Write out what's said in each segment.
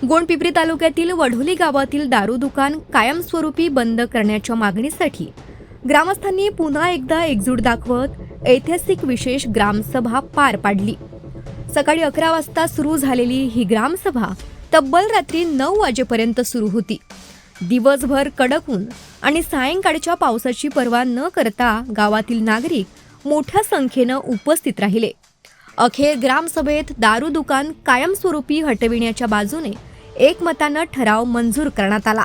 गोंडपिंपरी तालुक्यातील वढोली गावातील दारू दुकान कायमस्वरूपी बंद करण्याच्या मागणीसाठी ग्रामस्थांनी पुन्हा एकदा एकजूट दाखवत ऐतिहासिक विशेष ग्रामसभा पार पाडली। सकाळी 11 वाजता सुरू झालेली ही ग्रामसभा तब्बल रात्री 9 वाजेपर्यंत सुरू होती। दिवसभर कडक ऊन आणि सायंकाळच्या पावसाची पर्वा न करता गावातील नागरिक मोठ्या संख्येनं उपस्थित राहिले। अखेर ग्रामसभेत दारू दुकान कायमस्वरूपी हटविण्याच्या बाजूने एकमतानं ठराव मंजूर करण्यात आला।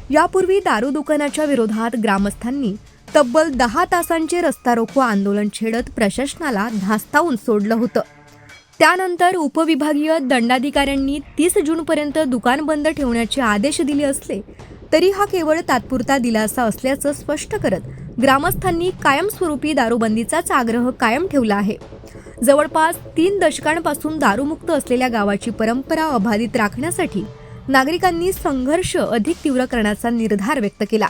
यापूर्वी दारू दुकानाच्या विरोधात ग्रामस्थांनी तब्बल 10 तासांचे रस्ता रोको आंदोलन छेडत प्रशासनाला धास्तावून सोडलं होतं। त्यानंतर उपविभागीय दंडाधिकाऱ्यांनी 30 जूनपर्यंत दुकान बंद ठेवण्याचे आदेश दिले असले तरी हा केवळ तात्पुरता दिलासा असल्याचं स्पष्ट करत ग्रामस्थांनी कायमस्वरूपी दारूबंदीचाच आग्रह कायम ठेवला आहे। जवळपास 3 दशकांपासून दारूमुक्त असलेल्या गावाची परंपरा अबाधित राखण्यासाठी नागरिकांनी संघर्ष अधिक तीव्र करण्याचा निर्धार व्यक्त केला।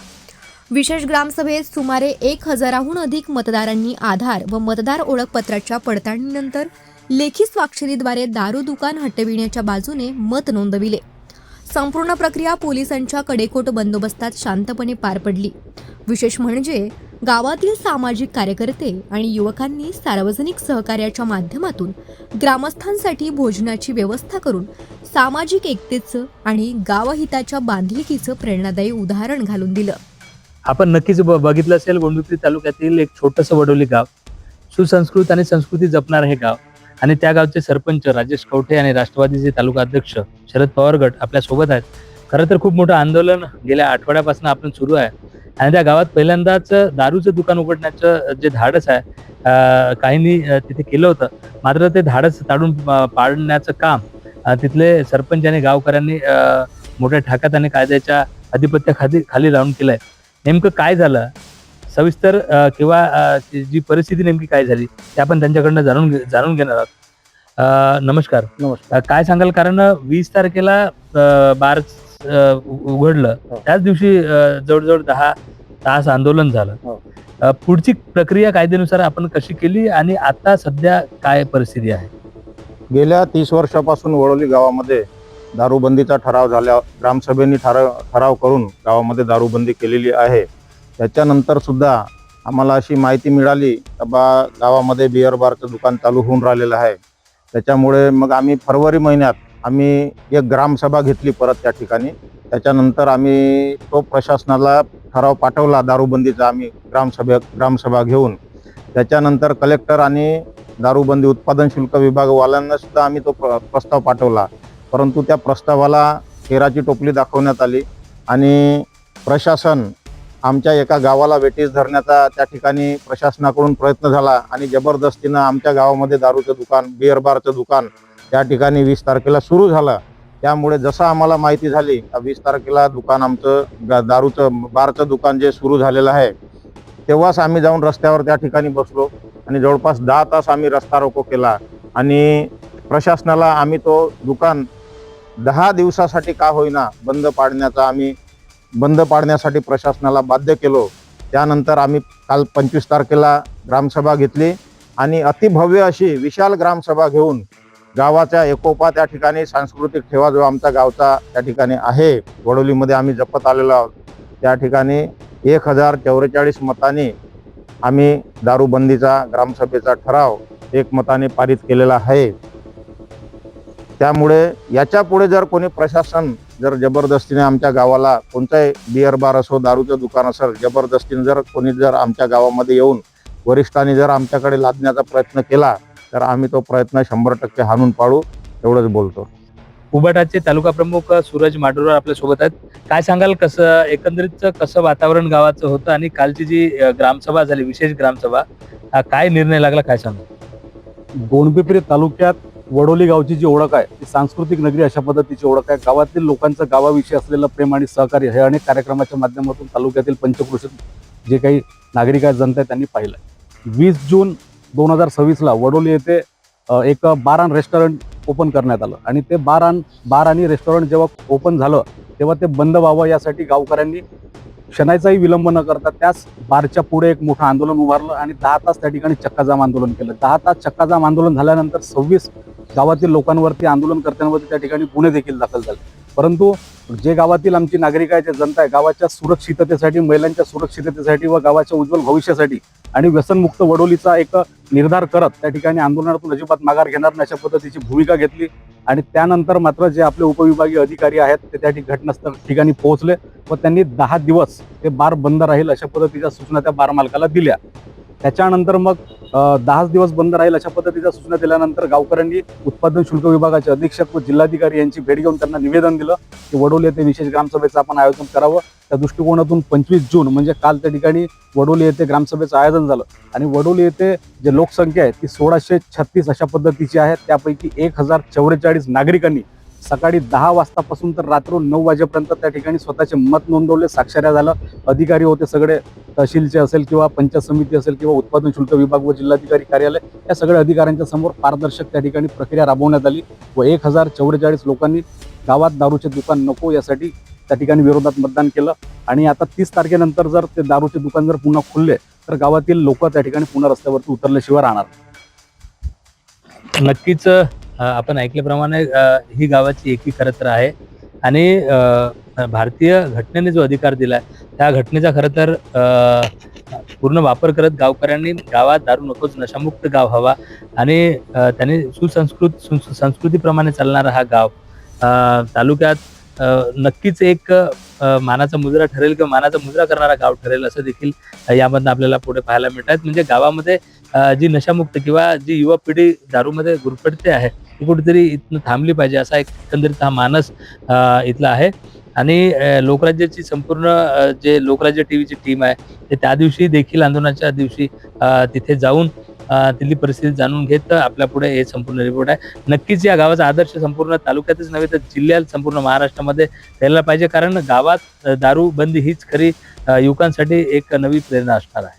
विशेष ग्रामसभेत सुमारे 1000हून अधिक मतदारांनी आधार व मतदार ओळखपत्राच्या पडताळणीनंतर लेखी स्वाक्षरीद्वारे दारू दुकान हटविण्याच्या बाजूने मत नोंदविले। संपूर्ण प्रक्रिया पोलिसांच्या कडेकोट बंदोबस्तात शांतपणे पार पडली। विशेष म्हणजे गावातील सामाजिक कार्यकर्ते आणि युवकांनी सार्वजनिक सहकार्याच्या माध्यमातून ग्रामस्थांसाठी भोजनाची व्यवस्था करून सामाजिक एकतेचं आणि गावहिताच्या बांधिलकीचं प्रेरणादायी उदाहरण घालून दिलं। आपण नक्कीच बघितलं असेल, गोंडपिंपरी तालुक्यातील एक छोटंसं वडोली गाव, सुसंस्कृत आणि संस्कृती जपणारं हे गाव आणि त्या गावचे सरपंच राजेश कवठे आणि राष्ट्रवादीचे तालुका अध्यक्ष शरद पवार गट आपल्या सोबत आहेत। खरं तर खूप मोठं आंदोलन गेल्या आठवड्यापासून आपण सुरू आहे आणि त्या गावात पहिल्यांदाच दारूचं दुकान उघडण्याचं जे धाडस आहे काहींनी तिथे केलं होतं, मात्र ते धाडस ताडून पाडण्याचं काम तिथले सरपंच आणि गावकऱ्यांनी मोठ्या ठाकात आणि कायद्याच्या अधिपत्याखाली लावून केलंय। नेमकं काय झालं सविस्तर किंवा जी परिस्थिती नेमकी काय झाली ते आपण त्यांच्याकडनं जाणून घेणार आहोत। नमस्कार। काय सांगाल, कारण 20 तारखेला बार उघडलं, त्याच दिवशी जवळजवळ 10 तास आंदोलन झालं। पुढची प्रक्रिया कायद्यानुसार आपण कशी केली आणि आता सध्या काय परिस्थिती आहे? गेल्या 30 वर्षापासून वडोली गावामध्ये दारूबंदीचा ठराव झाला, ग्रामसभेने ठराव करून गावामध्ये दारूबंदी केलेली आहे। त्याच्यानंतर सुद्धा आम्हाला अशी माहिती मिळाली की गावामध्ये बिअर बारचं दुकान चालू होऊन राहिलेलं आहे। त्याच्यामुळे मग आम्ही फरवरी महिन्यात एक ग्रामसभा घेतली परत त्या ठिकाणी। त्याच्यानंतर आम्ही तो प्रशासनाला ठराव पाठवला दारूबंदीचा, आम्ही ग्रामसभा घेऊन। त्याच्यानंतर कलेक्टर आणि दारूबंदी उत्पादन शुल्क विभागवाल्यांना सुद्धा आम्ही तो प्रस्ताव पाठवला, परंतु त्या प्रस्तावाला केराची टोपली दाखवण्यात आली आणि प्रशासन आमच्या एका गावाला वेठीस धरण्याचा त्या ठिकाणी प्रशासनाकडून प्रयत्न झाला आणि जबरदस्तीनं आमच्या गावामध्ये दारूचं दुकान, बिअर बारचं दुकान त्या ठिकाणी 20 तारखेला सुरू झालं। त्यामुळे जसं आम्हाला माहिती झाली 20 तारखेला दुकान आमचं दारूचं बारचं दुकान जे सुरू झालेलं आहे, तेव्हाच आम्ही जाऊन रस्त्यावर त्या ठिकाणी बसलो आणि जवळपास 10 तास आम्ही रस्ता रोको केला आणि प्रशासनाला आम्ही तो दुकान 10 दिवसासाठी का होईना बंद पाडण्यासाठी प्रशासनाला बाध्य केलो। त्यानंतर आम्ही काल 25 तारखेला ग्रामसभा घेतली आणि अतिभव्य अशी विशाल ग्रामसभा घेऊन गावाच्या एकोपा त्या ठिकाणी सांस्कृतिक ठेवा जो आमचा गावचा त्या ठिकाणी आहे वडोलीमध्ये आम्ही जपत आलेलो आहोत, त्या ठिकाणी 1044 मतांनी आम्ही दारूबंदीचा ग्रामसभेचा ठराव एकमताने पारित केलेला आहे। त्यामुळे याच्या पुढे जर कोणी प्रशासन जर जबरदस्तीने आमच्या गावाला कोणताही बिअर बार असो, दारूचं दुकान असेल, जबरदस्तीने जर कोणी जर आमच्या गावामध्ये येऊन वरिष्ठांनी जर आमच्याकडे लादण्याचा प्रयत्न केला तर आम्ही तो प्रयत्न 100% हाणून पाडू, एवढंच बोलतो। उबाटाचे तालुका प्रमुख सूरज माडुरकर आपल्या सोबत आहेत। काय सांगाल, कसं एकंदरीत कसं वातावरण गावाचं होतं आणि कालची जी ग्रामसभा झाली, विशेष ग्रामसभा, काय निर्णय लागला, काय सांगा? गोंडपिंपरी तालुक्यात वडोली गावची जी ओळख आहे ती सांस्कृतिक नगरी अशा पद्धतीची ओळख आहे। गावातील लोकांचं गावाविषयी असलेलं प्रेम आणि सहकार्य हे अनेक कार्यक्रमाच्या माध्यमातून तालुक्यातील पंचक्रोशीत जे काही नागरिक आहेत, जनता त्यांनी पाहिलं। 20 जून 2026ला वडोली येथे एक बार आणि रेस्टॉरंट ओपन करण्यात आलं आणि ते बार आणि रेस्टॉरंट जेव्हा ओपन झालं तेव्हा ते बंद व्हावं यासाठी गावकऱ्यांनी क्षणाचाही विलंब न करता त्याच बारच्या पुढे एक मोठं आंदोलन उभारलं आणि 10 तास त्या ठिकाणी चक्काजाम आंदोलन केलं. 10 तास चक्काजाम आंदोलन झाल्यानंतर 26 गावातील लोकांवरती, आंदोलनकर्त्यांवरती त्या ठिकाणी गुन्हे देखील दाखल झाले. परंतु जे गावातील आमची नागरिक आहे, ते जनता आहे, गावाच्या सुरक्षिततेसाठी, महिलांच्या सुरक्षिततेसाठी व गावाच्या उज्ज्वल भविष्यासाठी आणि व्यसनमुक्त वडोलीचा एक निर्धार करत त्या ठिकाणी आंदोलनातून अजिबात माघार घेणार नाही अशा पद्धतीची भूमिका घेतली. आणि त्यानंतर मात्र जे आपले उपविभागीय अधिकारी आहेत ते त्या घटनास्थळ ठिकाणी पोहोचले व त्यांनी 10 दिवस ते बार बंद राहील अशा पद्धतीच्या सूचना त्या बार मालकाला दिल्या. त्याच्यानंतर मग 10 दिवस बंद राहील अशा पद्धतीच्या सूचना दिल्यानंतर गावकऱ्यांनी उत्पादन शुल्क विभागाचे अधीक्षक व जिल्हाधिकारी यांची भेट घेऊन त्यांना निवेदन दिलं की वडोली येथे विशेष ग्रामसभेचं आपण आयोजन करावं. त्या दृष्टिकोनातून 25 जून म्हणजे काल त्या ठिकाणी वडोली येथे ग्रामसभेचं आयोजन झालं आणि वडोली येथे जे लोकसंख्या आहे ती 1636 अशा पद्धतीची आहे. त्यापैकी 1044 नागरिकांनी सकाळी 10 वाजतापासून तर रात्र 9 वाजेपर्यंत त्या ठिकाणी स्वतःचे मत नोंदवले, साक्षऱ्या झालं. अधिकारी होते सगळे, तहसीलचे असेल किंवा पंचायत समिती असेल किंवा उत्पादन शुल्क विभाग व जिल्हाधिकारी कार्यालय, या सगळ्या अधिकाऱ्यांच्या समोर पारदर्शक त्या ठिकाणी प्रक्रिया राबवण्यात आली व 1044 लोकांनी गावात दारूचे दुकान नको यासाठी त्या ठिकाणी विरोधात मतदान केलं. आणि आता 30 तारखेनंतर जर ते दारूचे दुकान जर पुन्हा खुलले तर गावातील लोक त्या ठिकाणी पुन्हा रस्त्यावरती उतरल्याशिवाय राहणार. नक्कीच आपण ऐकल्याप्रमाणे ही गावाची एकी खरं तर आहे आणि भारतीय घटनेने जो अधिकार दिला त्या घटनेचा खरं तर पूर्ण वापर करत गावकऱ्यांनी गावात दारू नकोच, नशामुक्त गाव हवा आणि त्यांनी संस्कृतीप्रमाणे चालणारा हा गाव तालुक्यात नक्कीच एक मानाचा मुजरा ठरेल किंवा मानाचा मुजरा करणारा गाव ठरेल असं देखील यामधनं आपल्याला पुढे पाहायला मिळतात. म्हणजे गावामध्ये जी नशामुक्त किंवा जी युवा पिढी दारूमध्ये गुरफटते आहे ती कुठेतरी इथनं थांबली पाहिजे असा एक एकंदरीत हा मानस इथला आहे. आणि लोकराज्याची संपूर्ण जे लोकराज्य टीव्हीची टीम आहे ते त्या दिवशी देखील आंदोलनाच्या दिवशी तिथे जाऊन तिथली परिस्थिती जाणून घेत आपल्या पुढे हे संपूर्ण रिपोर्ट आहे. नक्कीच या गावाचा आदर्श संपूर्ण तालुक्यातच नव्हे तर जिल्ह्यात, संपूर्ण महाराष्ट्रामध्ये द्यायला पाहिजे, कारण गावात दारू बंदी हीच खरी युवकांसाठी एक नवी प्रेरणा असणार आहे.